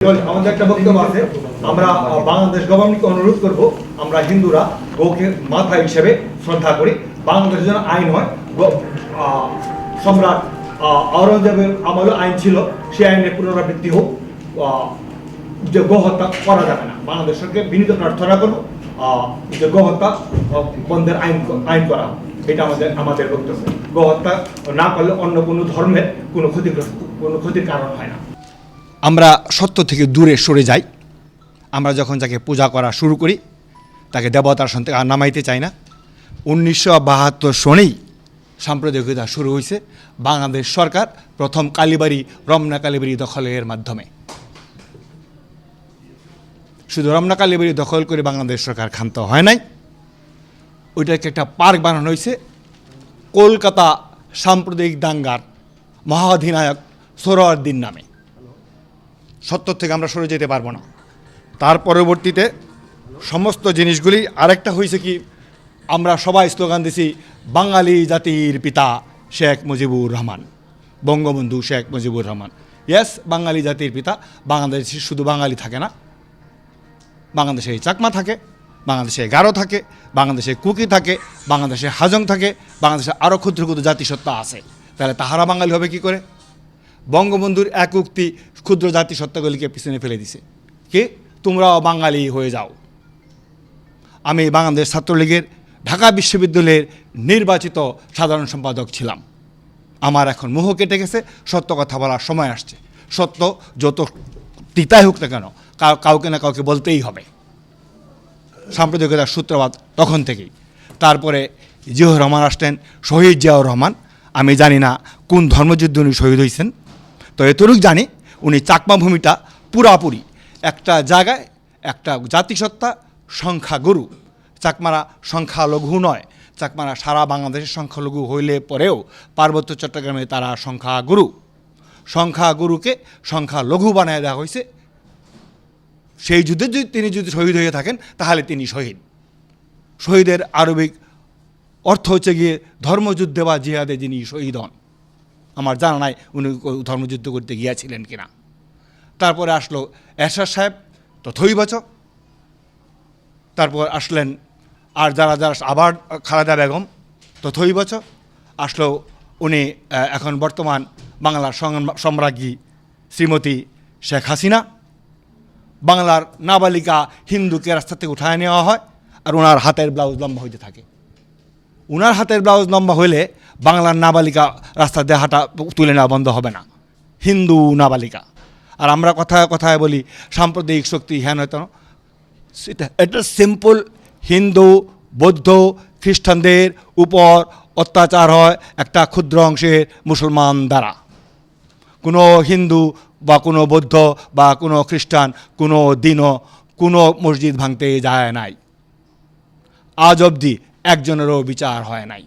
আমাদের একটা বক্তব্য আছে, আমরা বাংলাদেশ গভর্নমেন্টকে অনুরোধ করব, আমরা হিন্দুরা গৌকে মাথা হিসেবে শ্রদ্ধা করি। বাংলাদেশের জন্য আইন হয়, সম্রাট আওরঙ্গজেবের আমলে আইন ছিল, সেই আইনের পুনরাবৃত্তি হোক, যে গো হত্যা করা যাবে না। বাংলাদেশ সরকারকে বিনীত প্রার্থনা করব যে গো হত্যা বন্ধের আইন করা, এটা আমাদের বক্তব্য। গো হত্যা না করলে অন্য কোনো ধর্মের কোনো ক্ষতির কারণ হয় না। আমরা সত্য থেকে দূরে সরে যাই। আমরা যখন যাকে পূজা করা শুরু করি, তাকে দেবতার সন্তে নামাইতে চাই না। 1972 সনেই সাম্প্রদায়িকতা শুরু হয়েছে। বাংলাদেশ সরকার প্রথম কালীবাড়ি, রমনা কালীবাড়ি দখলের মাধ্যমে। শুধু রমনা কালীবাড়ি দখল করে বাংলাদেশ সরকার ক্ষান্ত হয় নাই, ওইটাকে একটা পার্ক বানানো হয়েছে কলকাতা সাম্প্রদায়িক দাঙ্গার মহাঅধিনায়ক সোহরাওয়ার্দীর নামে। সত্য থেকে আমরা সরে যেতে পারবো না। তার পরবর্তীতে সমস্ত জিনিসগুলি আরেকটা হয়েছে কি, আমরা সবাই স্লোগান দিছি বাঙালি জাতির পিতা শেখ মুজিবুর রহমান, বঙ্গবন্ধু শেখ মুজিবুর রহমান। ইয়েস, বাঙালি জাতির পিতা। বাংলাদেশে শুধু বাঙালি থাকে না, বাংলাদেশে চাকমা থাকে, বাংলাদেশে গারো থাকে, বাংলাদেশে কুকি থাকে, বাংলাদেশে হাজং থাকে, বাংলাদেশে আরও ক্ষুদ্র ক্ষুদ্র জাতিসত্তা আছে। তাহলে তাহারা বাঙালি হবে কি করে? বঙ্গবন্ধুর এক উক্তি ক্ষুদ্র জাতিসত্তাগুলিকে পিছনে ফেলে দিছে, কি তোমরাও বাঙালি হয়ে যাও। আমি বাংলাদেশ ছাত্রলীগের ঢাকা বিশ্ববিদ্যালয়ের নির্বাচিত সাধারণ সম্পাদক ছিলাম। আমার এখন মোহ কেটে গেছে, সত্য কথা বলার সময় আসছে। সত্য যত তিতাই হোক না কেন, কাউকে না কাউকে বলতেই হবে। সাম্প্রদায়িকতার সূত্রপাত তখন থেকেই। তারপরে জিয়াউর রহমান আসলেন, শহীদ জিয়াউর রহমান। আমি জানি না কোন ধর্মযুদ্ধে উনি শহীদ হয়েছেন, তো এতটুকু জানি উনি চাকমা ভূমিটা পুরাপুরি একটা জায়গায় একটা জাতিসত্তা সংখ্যাগুরু। চাকমারা সংখ্যালঘু নয়, চাকমারা সারা বাংলাদেশের সংখ্যালঘু হইলে পরেও পার্বত্য চট্টগ্রামে তারা সংখ্যাগুরু। সংখ্যাগুরুকে সংখ্যালঘু বানিয়ে দেওয়া হয়েছে। সেই যুদ্ধে যদি তিনি শহীদ হয়ে থাকেন তাহলে তিনি শহীদ। শহীদের আরবিক অর্থ হচ্ছে গিয়ে ধর্মযুদ্ধে বা জিহাদে যিনি শহীদ হন। আমার জানা নাই উনি ধর্মযুদ্ধ করতে গিয়েছিলেন কিনা। তারপরে আসলো এরশাদ সাহেব, তথৈবচ। তারপর আসলেন আর যারা যারা, আবার খালেদা বেগম, তথৈবচ। আসলো উনি এখন বর্তমান বাংলার সম্রাজ্ঞী শ্রীমতী শেখ হাসিনা। বাংলার নাবালিকা হিন্দুকে রাস্তা থেকে উঠায় নেওয়া হয়, আর ওনার হাতের ব্লাউজ লম্বা হইতে থাকে। ওনার হাতের ব্লাউজ লম্বা হইলে বাংলার নাবালিকা রাস্তা দিয়ে হাঁটা তুলে নেওয়া বন্ধ হবে না, হিন্দু নাবালিকা। আর আমরা কথায় কথায় বলি সাম্প্রদায়িক শক্তি, হ্যান হয়তো এটা সিম্পল। হিন্দু, বৌদ্ধ, খ্রিস্টানদের উপর অত্যাচার হয় একটা ক্ষুদ্র অংশের মুসলমান দ্বারা। কোনো হিন্দু বা কোনো বৌদ্ধ বা কোনো খ্রিস্টান কোনো দিনও কোনো মসজিদ ভাঙতে যায় নাই। আজ অবধি একজনেরও বিচার হয় নাই।